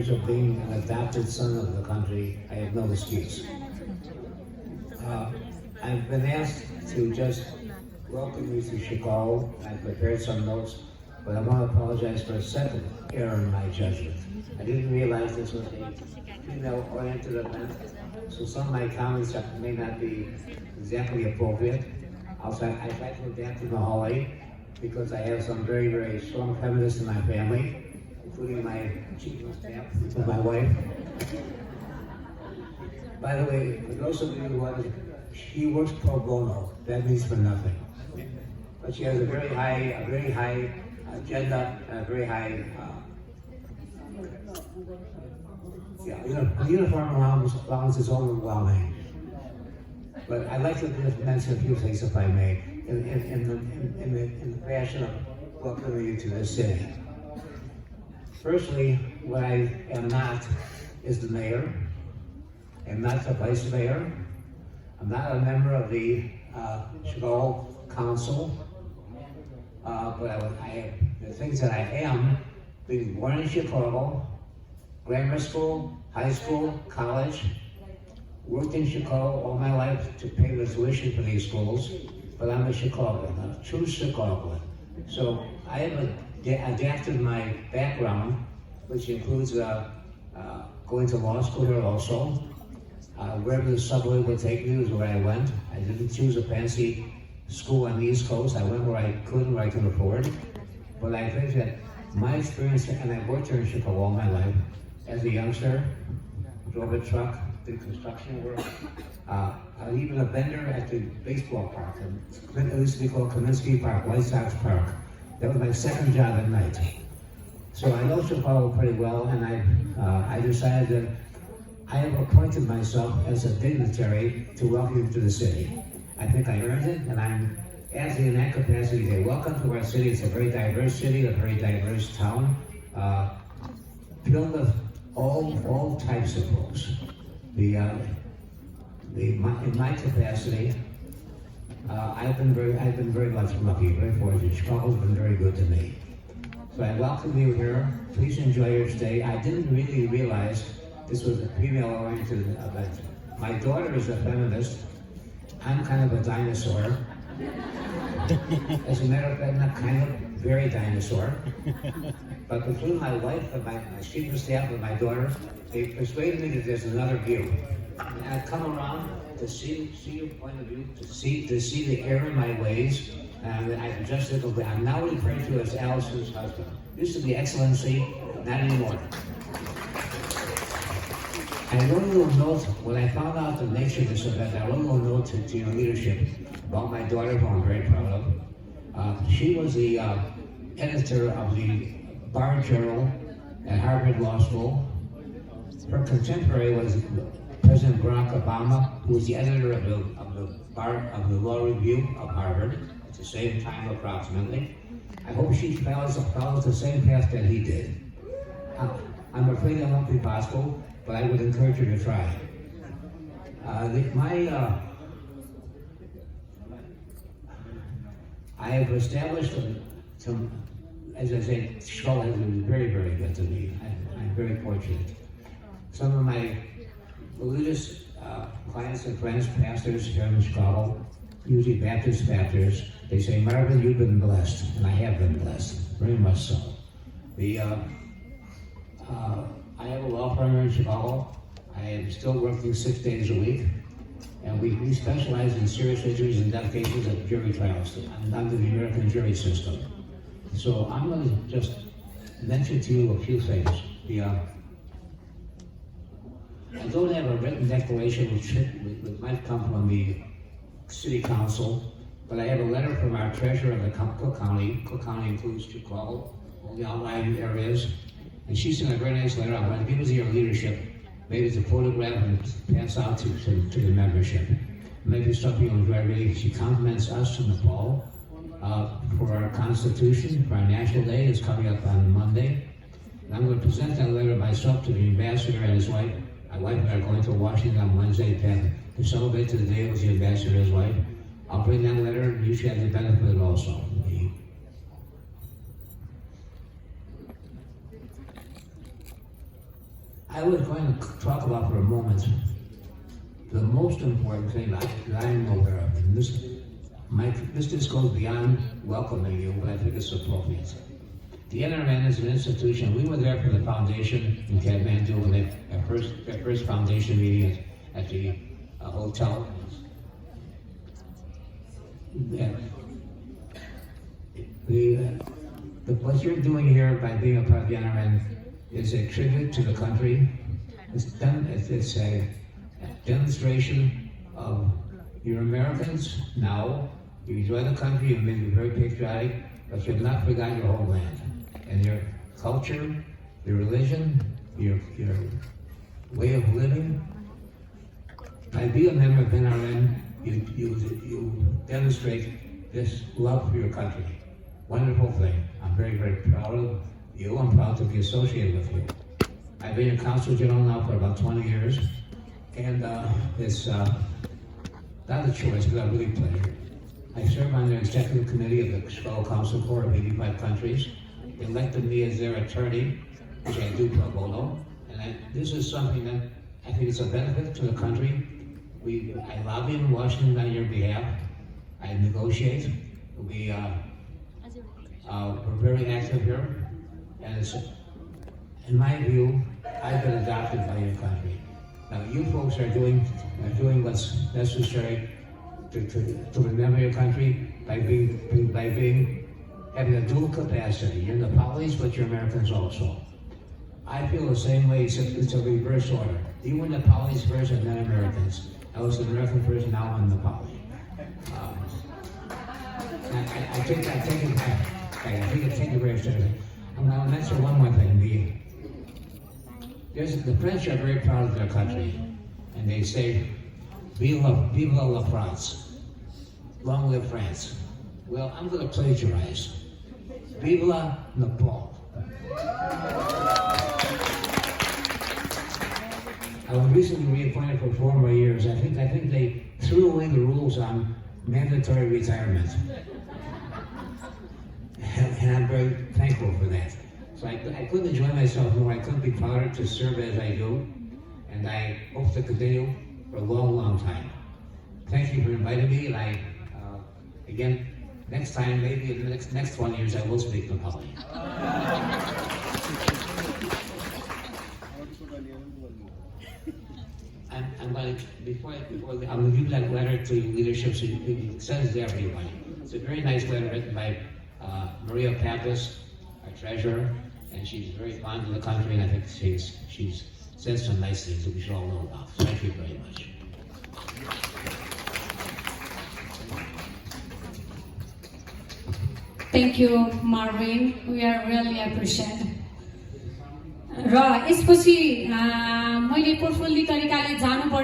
years of being an adopted son of the country, I have no excuse. I've been asked to just welcome you to Chicago. I prepared some notes, but I want to apologize for a second error in my judgment. I didn't realize this was a female-oriented event, so some of my comments may not be exactly appropriate. Also, I try to adapt in the hallway because I have some very, very strong feminists in my family, including my chief of staff, my wife. By the way, for those of you who wonder, she works pro bono. That means for nothing. But she has a very high agenda, and a very high, uniform allowance is overwhelming. But I'd like to just mention a few things, if I may, in the fashion of welcoming you to this city. Firstly, what I am not is the mayor. I'm not the vice mayor. I'm not a member of the Chicago Council. But the things that I am, being born in Chicago, grammar school, high school, college, worked in Chicago all my life to pay the tuition for these schools, but I'm a Chicagoan, a true Chicagoan. So I have adapted my background, which includes going to law school here also. Wherever the subway would take me was where I went. I didn't choose a fancy school on the East Coast. I went where I could and where I could afford. But I think that my experience, and I worked here in Chicago all my life, as a youngster, drove a truck, did construction work. I was even a vendor at the baseball park. It used to be called Kaminsky Park, White Sox Park. That was my second job at night. So I know Chicago pretty well, and I decided that I have appointed myself as a dignitary to welcome you to the city. I think I earned it, and I'm asking in that capacity to welcome to our city. It's a very diverse city, a very diverse town, filled with all types of folks. In my capacity, I've been very much lucky, very fortunate. Chicago's been very good to me. So I welcome you here. Please enjoy your stay. I didn't really realize this was a female-oriented event. My daughter is a feminist. I'm kind of a dinosaur. As a matter of fact, not kind of, very dinosaur. But between my wife and my chief of staff and my daughter, they persuaded me that there's another view. And I've come around to see your point of view, to see the error in my ways, and I've adjusted a little bit. I'm now referred to as Allison's husband. Used to be Excellency, not anymore. I wrote a little note, when I found out the nature of this event, I wrote a little note to your leadership about my daughter, who I'm very proud of. She was the editor of the Bar Journal at Harvard Law School. Her contemporary was President Barack Obama, who was the editor of the Law Review of Harvard at the same time, approximately. I hope she follows the same path that he did. I'm afraid that won't be possible, but I would encourage her to try. I have established as I said, Chicago has been very, very good to me. I'm very fortunate. Some of my religious clients and friends, pastors here in Chicago, usually Baptist pastors, they say, Marvin, you've been blessed, and I have been blessed, very much so. I have a law firm here in Chicago. I am still working 6 days a week, and we specialize in serious injuries and death cases at jury trials under the American jury system. So I'm going to just mention to you a few things. I don't have a written declaration which might come from the city council, but I have a letter from our treasurer of the Cook County. Cook County includes Chicago, all the outlying areas. And she sent a very nice letter. I'm going to give it to your leadership. Maybe it's a photograph and pass out to the membership. Maybe something you'll enjoy reading. She compliments us in the fall for our Constitution, for our National Day. It's coming up on Monday. And I'm going to present that letter myself to the ambassador and his wife. My wife and I are going to Washington on Wednesday to celebrate the day with the ambassador and his wife. I'll bring that letter, and you should have the benefit of it also. I was going to talk about for a moment the most important thing that I'm aware of, and this just goes beyond welcoming you, but I think it's appropriate. The NRN is an institution. We were there for the foundation in Kathmandu when their first foundation meeting at the hotel. What you're doing here by being a part of the NRN is a tribute to the country. It's a demonstration of you're Americans now. You enjoy the country, you may be very patriotic, but you've not forgotten your homeland and your culture, your religion, your way of living. By being a member of NRN, you demonstrate this love for your country. Wonderful thing. I'm very, very proud of you. I'm proud to be associated with you. I've been a Consul General now for about 20 years, and it's not a choice, but a really pleasure. I serve on the executive committee of the Chicago Council Corps of 85 countries. They elected me as their attorney, which I do pro bono, and this is something that I think is a benefit to the country. I lobby in Washington on your behalf. I negotiate. We're very active here, and it's, in my view, I've been adopted by your country. Now, you folks are doing what's necessary to remember your country by having a dual capacity. You're Nepalis, but you're Americans also. I feel the same way. It's a reverse order. You were Nepalis first, and then Americans. I was an American first, now I'm Nepali. I take it back. I take it very seriously. I'm going to mention one more thing. The French are very proud of their country, and they say, Vive la France. Long live France. Well, I'm going to plagiarize. Vive la Nepal. I was recently reappointed for 4 more years. I think they threw away the rules on mandatory retirement. And I'm very thankful for that. So I couldn't enjoy myself more. I couldn't be prouder to serve as I do. And I hope to continue for a long, long time. Thank you for inviting me. And again, next time, maybe in the next 20 years, I will speak to the public. I'm going to give that letter to leadership. So it says to everybody. It's a very nice letter written by Maria Pappas, our treasurer, and she's very fond of the country, and I think she's said some nice things that we should all know about. So thank you very much. Thank you, Marvin. We are really appreciate. र यसपछि मैले portfolio तरिकाले जानुपर्ने